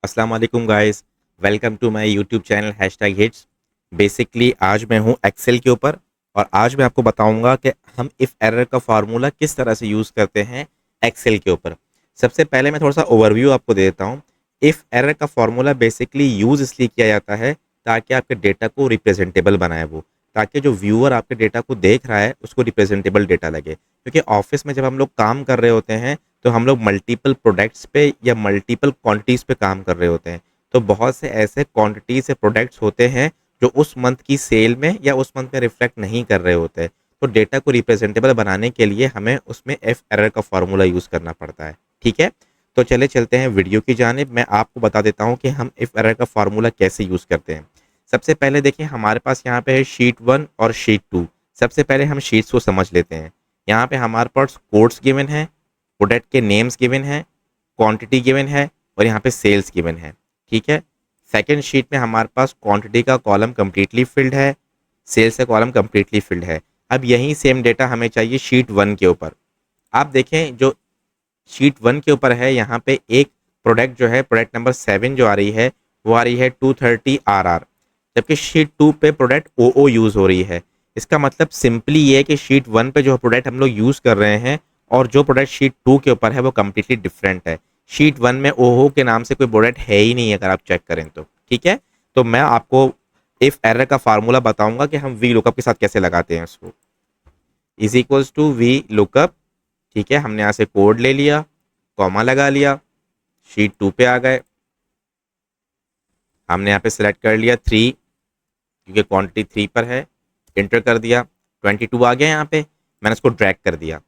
अस्सलाम वालेकुम guys, welcome to my YouTube channel #हिट्स। बेसिकली आज मैं हूं एक्सेल के ऊपर और आज मैं आपको बताऊंगा कि हम इफ़ एरर का फार्मूला किस तरह से यूज़ करते हैं एक्सेल के ऊपर। सबसे पहले मैं थोड़ा सा ओवरव्यू आपको दे देता हूं। इफ़ एरर का फार्मूला बेसिकली यूज़ इसलिए किया जाता है ताकि आपके डेटा को रिप्रेजेंटेबल बनाए वो, ताकि जो व्यूअर आपके डेटा को देख रहा है उसको रिप्रेजेंटेबल डेटा लगे। क्योंकि ऑफिस में जब हम लोग काम कर रहे होते हैं तो हम लोग मल्टीपल प्रोडक्ट्स पे या मल्टीपल क्वांटिटीज़ पे काम कर रहे होते हैं। तो बहुत से ऐसे क्वांटिटी से प्रोडक्ट्स होते हैं जो उस मंथ की सेल में या उस मंथ में रिफ्लेक्ट नहीं कर रहे होते हैं। तो डेटा को रिप्रेजेंटेबल बनाने के लिए हमें उसमें एफ एरर का फार्मूला यूज़ करना पड़ता है। ठीक है, तो चले चलते हैं वीडियो की जानिब। मैं आपको बता देता हूँ कि हम इफ एरर का फार्मूला कैसे यूज़ करते हैं। सबसे पहले देखिए हमारे पास यहाँ पे है शीट 1 और शीट 2। सबसे पहले हम शीट्स को समझ लेते हैं। यहाँ पे हमारे पास कोड्स गिवन है, प्रोडक्ट के नेम्स गिवन है, क्वांटिटी गिवन है और यहाँ पे सेल्स गिवन है। ठीक है, सेकंड शीट में हमारे पास क्वांटिटी का कॉलम कंप्लीटली फिल्ड है, सेल्स का कॉलम कंप्लीटली फिल्ड है। अब यही सेम डेटा हमें चाहिए शीट 1 के ऊपर। आप देखें जो शीट 1 के ऊपर है यहाँ पे एक प्रोडक्ट जो है प्रोडक्ट नंबर 7 जो आ रही है वो आ रही है 230 RR, जबकि शीट 2 पे प्रोडक्ट OO यूज़ हो रही है। इसका मतलब सिंपली ये है कि शीट 1 पे जो प्रोडक्ट हम लोग यूज़ कर रहे हैं और जो प्रोडक्ट शीट 2 के ऊपर है वो कम्प्लीटली डिफरेंट है। शीट 1 में ओहो के नाम से कोई प्रोडक्ट है ही नहीं अगर आप चेक करें तो। ठीक है, तो मैं आपको इफ एरर का फार्मूला बताऊंगा कि हम वी लुकअप के साथ कैसे लगाते हैं उसको। Is equals to V lookup. ठीक है, हमने यहाँ से कोड ले लिया, कॉमा लगा लिया, शीट 2 पे आ गए, हमने यहाँ पे सिलेक्ट कर लिया 3 क्योंकि क्वांटिटी 3 पर है, इंटर कर दिया, 22 आ गया। यहाँ पे मैंने इसको ड्रैग कर दिया।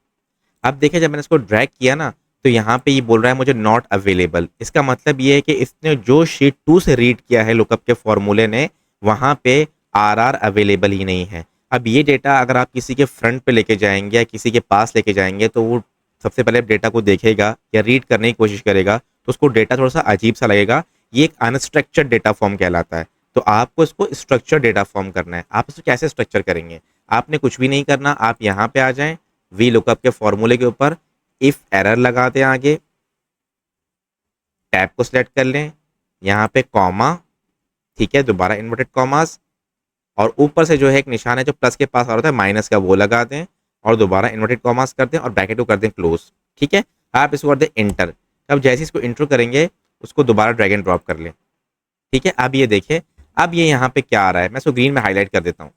अब देखिए जब मैंने इसको ड्रैग किया ना तो यहाँ पे ये बोल रहा है मुझे नॉट अवेलेबल। इसका मतलब ये है कि इसने जो शीट 2 से रीड किया है लुकअप के फॉर्मूले ने वहाँ पे RR अवेलेबल ही नहीं है। अब ये डेटा अगर आप किसी के फ्रंट पे लेके जाएंगे या किसी के पास लेके जाएंगे तो वो सबसे पहले डेटा को देखेगा या रीड करने की कोशिश करेगा तो उसको डेटा थोड़ा सा अजीब सा लगेगा। ये एक अनस्ट्रक्चर्ड डेटा फॉर्म कहलाता है। तो आपको इसको स्ट्रक्चर डेटा फॉर्म करना है। आप इसको कैसे स्ट्रक्चर करेंगे? आपने कुछ भी नहीं करना, आप यहाँ पे आ जाएं वी लुकअप के फॉर्मूले के ऊपर, इफ एरर लगा दें, आगे टैब को सिलेक्ट कर लें, यहाँ पे कॉमा, ठीक है, दोबारा इन्वर्टेड कॉमास और ऊपर से जो है एक निशान है जो प्लस के पास आ रहा है माइनस का, वो लगा दें और दोबारा इन्वर्टेड कॉमास कर दें और ब्रैकेट को कर दें क्लोज। ठीक है, आप इसको कर दें इंटर। अब जैसे इसको इंटर करेंगे उसको दोबारा ड्रैग एंड ड्रॉप कर लें। ठीक है, अब ये देखें, अब ये यहाँ पे क्या आ रहा है, मैं इसको ग्रीन में हाईलाइट कर देता हूँ।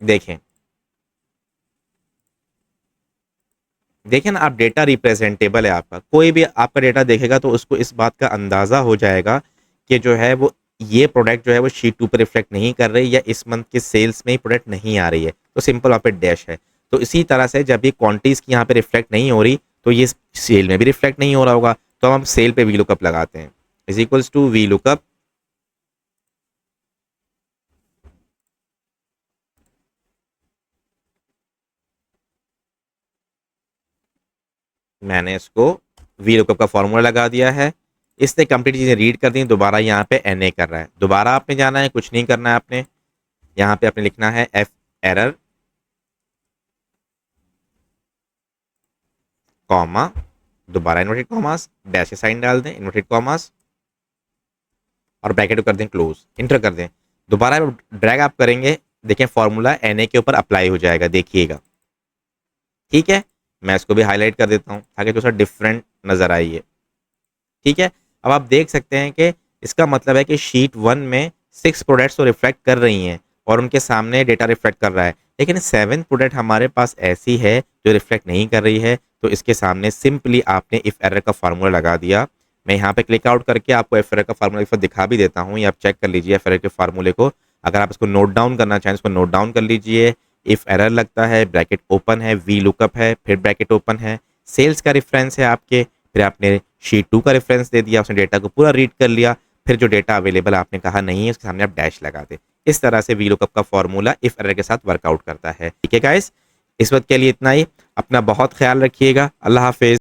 देखें देखें ना आप, डेटा रिप्रेजेंटेबल है आपका। कोई भी आपका डेटा देखेगा तो उसको इस बात का अंदाज़ा हो जाएगा कि जो है वो ये प्रोडक्ट जो है वो शीट 2 पर रिफ्लेक्ट नहीं कर रही या इस मंथ के सेल्स में ही प्रोडक्ट नहीं आ रही है। तो सिंपल वहाँ पे डैश है। तो इसी तरह से जब ये क्वांटिटीज़ की यहाँ पे रिफ्लेक्ट नहीं हो रही तो ये सेल में भी रिफ्लेक्ट नहीं हो रहा होगा। तो हम सेल पे वी लुकअप लगाते हैं, is equals to V lookup. मैंने इसको वी लुकअप का फॉर्मूला लगा दिया है। इसने कंप्लीट चीज़ें रीड कर दी। दोबारा यहाँ पे NA कर रहा है, दोबारा आपने जाना है, कुछ नहीं करना है आपने। यहाँ पे आपने लिखना है एफ एरर कॉमा, दोबारा इन्वर्टेड कॉमास, डैश के साइन डाल दें, इन्वर्टेड कॉमास और ब्रैकेट को कर दें क्लोज, इंटर कर दें। दोबारा ड्रैग आप करेंगे, देखें फॉर्मूला NA के ऊपर अप्लाई हो जाएगा, देखिएगा। ठीक है, मैं इसको भी हाईलाइट कर देता हूँ ताकि थोड़ा सा डिफरेंट नज़र आई है। ठीक है, अब आप देख सकते हैं कि इसका मतलब है कि शीट 1 में 6 प्रोडक्ट्स तो रिफ्लेक्ट कर रही हैं और उनके सामने डेटा रिफ्लेक्ट कर रहा है, लेकिन 7th प्रोडक्ट हमारे पास ऐसी है जो रिफ्लेक्ट नहीं कर रही है। तो इसके सामने सिंपली आपने इफ एरर का फार्मूला लगा दिया। मैं यहाँ पे क्लिक आउट करके आपको एफ एरर का फार्मूला दिखा भी देता हूँ, ये आप चेक कर लीजिए एफ एरर के फार्मूले को। अगर आप इसको नोट डाउन करना चाहें इसको नोट डाउन कर लीजिए। इफ एरर लगता है, ब्रैकेट ओपन है, वी लुकअप है, फिर ब्रैकेट ओपन है, सेल्स का रेफरेंस है आपके, फिर आपने शीट 2 का रेफरेंस दे दिया, उसने डेटा को पूरा रीड कर लिया, फिर जो डेटा अवेलेबल आपने कहा नहीं है उसके सामने आप डैश लगा दे। इस तरह से वी लुकअप का फॉर्मूला इफ एरर के साथ वर्कआउट करता है। ठीक है गाइस, इस वक्त के लिए इतना ही। अपना बहुत ख्याल रखिएगा। अल्लाह हाफिज।